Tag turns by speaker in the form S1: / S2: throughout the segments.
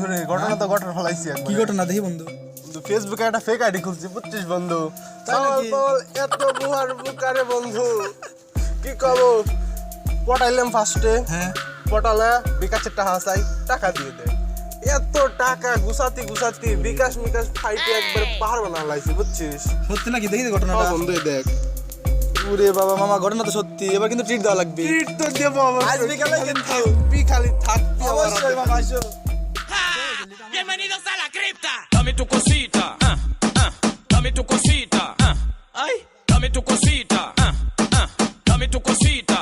S1: বন্ধু রে ঘটনা তো ঘটনা ফলাইছি
S2: কি ঘটনা দেখি বন্ধু?
S1: ফেসবুকে একটা ফেক আইডি খুলছি বুঝছিস বন্ধু।
S2: তাই নাকি?
S1: এত বুহার বুকারে বন্ধু কি কব, পটাইলাম ফার্স্টে।
S2: হ্যাঁ
S1: পটালে বিকাশের টাকা চাই, টাকা দিয়ে দে। এত টাকা গুছাতি গুছাতি বিকাশ মিকাশ ফাইটে একবার পাহাড় বানা লাইছি বুঝছিস।
S2: সত্যি নাকি? দেখি তো ঘটনাটা।
S1: বন্ধু দেখ,
S2: ওরে বাবা মামা ঘটনা তো সত্যি, এবার কিন্তু ট্রিট দেওয়া লাগবে।
S1: ট্রিট তো দেবো
S2: আজ বিকালে কিন্তু
S1: থাকবি, খালি থাকবি
S2: অবশ্যই মামা আসো।
S3: Bienvenidos a la cripta. Dame tu cosita. Dame tu cosita. Ay, dame tu cosita. Dame tu cosita.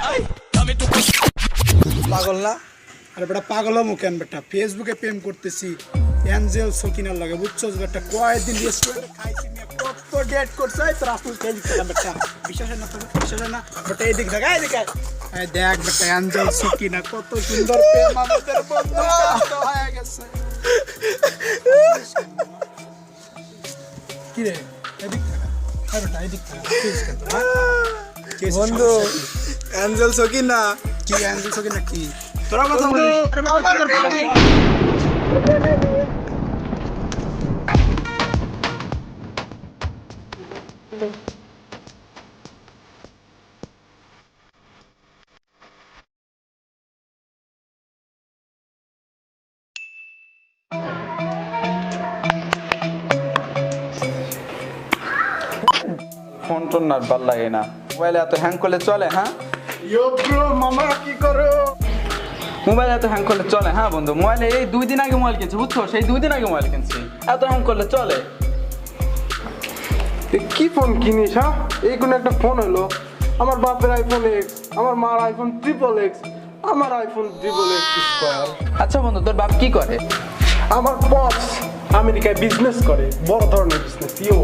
S3: Ay, dame tu cosita.
S2: পাগল না?
S4: আরে বেটা পাগল মুখেন বেটা, ফেসবুকে প্রেম করতেছি অ্যাঞ্জেল সকিনার লাগে বুঝছো বেটা। কয়েকদিন রেস্টুরেন্টে খাইছি নিয়ে কত ডেট করছে তোর আসল খেয়ে দিচ্ছিলাম বেটা। বিশ্বাস হয় না তোর? বিশ্বাস হয় না বেটা? এই দিক দেখ, এই দিক এই দেখ বেটা, অ্যাঞ্জেল সকিনা কত সুন্দর প্রেম আমাদের বন্ধু হয়ে গেছে। কি রে এদিক থাকা, হ্যাঁ বেটা এদিক থাকা
S2: বন্ধু অ্যাঞ্জেল সকিনা
S4: কি অ্যাঞ্জেল সকিনা কি তোরা কথা বলিস?
S5: ফোন টোন না ভাল লাগে না, মোবাইলে এত হ্যাং করলে চলে? হ্যাঁ
S4: ইয়ো ব্রো মামা কি করো?
S5: মোবাইলে এত হ্যাং করলে চলে? হ্যাঁ বন্ধু, মোবাইলে এই 2 দিন আগে মোবাইল কিনছি বুঝছো, সেই 2 দিন আগে মোবাইল কিনছি, এত হ্যাং করলে চলে?
S6: কি ফোন কিনিস? হ্যাঁ এই কোন একটা ফোন হলো, আমার বাপের আইফোন এক্স, আমার মার আইফোন ট্রিপল এক্স, আমার আইফোন ট্রিপল এক্স স্কোয়ার।
S5: আচ্ছা বন্ধু, তোর বাপ কি করে?
S6: আমার বস আমেরিকায় বিজনেস করে, বড় ধরনের বিজনেস। ইয়ো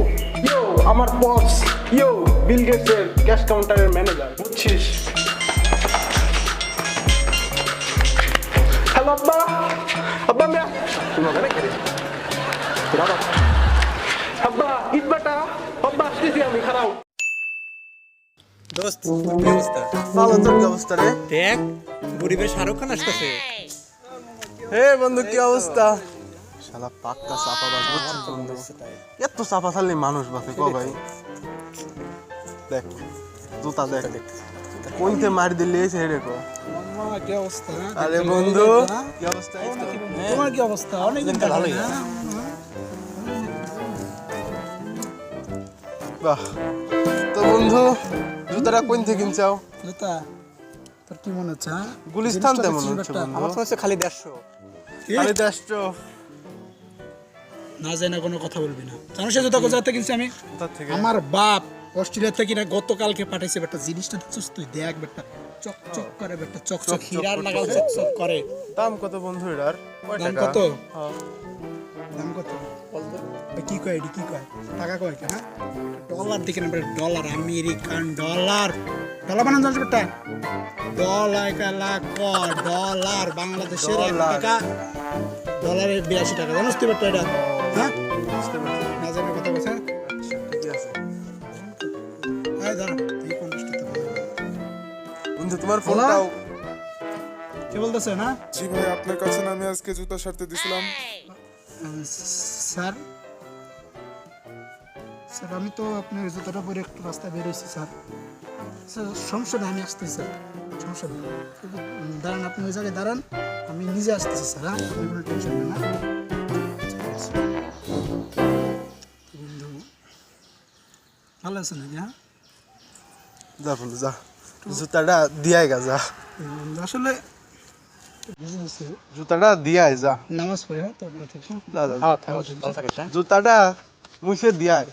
S6: ইয়ো আমার বস ইয়ো বিল গেটসের ক্যাশ কাউন্টারের ম্যানেজার বুঝছিস। হ্যালো আব্বা, আব্বা মিয়া আব্বা ঈদ বাটা, আব্বা আসতেছি আমি, খারাপ।
S2: দোস্ত কি অবস্থা?
S1: ভালো, তোর কি অবস্থা রে?
S2: দেখ গরিবের শাহরুখ খান আসতেছে।
S1: হে বন্ধু কি অবস্থা? শালা পাক্কা চাপা বাজ বুঝছিস বন্ধু। এত চাপা থাকলে মানুষ বাঁচে কো ভাই। দেখ জুতা দেখ, কোনতে মার দিলে এসে হেরে কো।
S4: মামা কি অবস্থা?
S1: আরে বন্ধু কি অবস্থা?
S4: তোমার কি অবস্থা? অনেকদিন তো ভালোই।
S1: বাহ, তো বন্ধু জুতাটা কোন থেকে কিনছাও?
S4: জুতা তোর কি মনে হচ্ছে? হ্যাঁ
S1: গুলিস্তান তেমন হচ্ছে বন্ধু।
S2: আমার মনে হচ্ছে খালি 150।
S1: আরে দেশটো
S4: না জানি না কোনো কথা বলবি না। জানো সে জুতা কোথা থেকে কিনছি আমি?
S1: কোথা থেকে?
S4: আমার বাপ অস্ট্রেলিয়া থেকে না গতকালকে পাঠাইছে বেটা। জিনিসটা দেখছিস তুই? দেখ বেটা, চকচক করে বেটা, চকচক হীরার লাগাল চকচক করে।
S1: দাম কত বন্ধু এটার? কয়
S4: দাম
S1: টাকা?
S4: কত?
S1: হ্যাঁ।
S4: দাম কত? ওই কি কয় এডি কি কয়? টাকা কয় কে? হ্যাঁ ডলার দিকে না বেটা, ডলার, আমেরিকান ডলার। ডলার বানান জানিস বেটা? ডলার কালা ক ডলার, বাংলাদেশের 1 টাকা ডলারের 82 টাকা। জানিস তুই বেটা এটা? হ্যাঁ
S1: বুঝতে পারছি।
S4: না জানি কথা বলছ?
S1: আচ্ছা, ঠিকই আছে।
S4: এই দাঁড়া, তুই 50 টাকা বল।
S1: বন্ধু তোমার ফোনটাও
S4: কে বলতেছে? না
S7: জি ভাই, আপনার কাছে না আমি আজকে জুতা সারতে দিছিলাম।
S4: স্যার, স্যার আমি তো আপনার জুতোটা পরে একটু রাস্তায় বেরোইছি স্যার। স্যার সমস্যা নেই, আমি আসতেছি স্যার, সমস্যা নেই। দাঁড়ান, আপনি ওই জায়গায় দাঁড়ান, আমি নিজে আসতেছি স্যার। হ্যাঁ আপনি কোনো টেনশন নেই না। বন্ধু ভালো আছে নাকি? হ্যাঁ
S1: যা বন্ধু যা, জুতাটা দিয়াই গা যা,
S4: বন্ধু আসলে বিজনেস
S1: জুতাটা দিয়াই যা,
S4: নামাজ পড়ে। হ্যাঁ তো আপনার থেকে
S1: যা, যা। জুতাটা মুছে দিয়াই।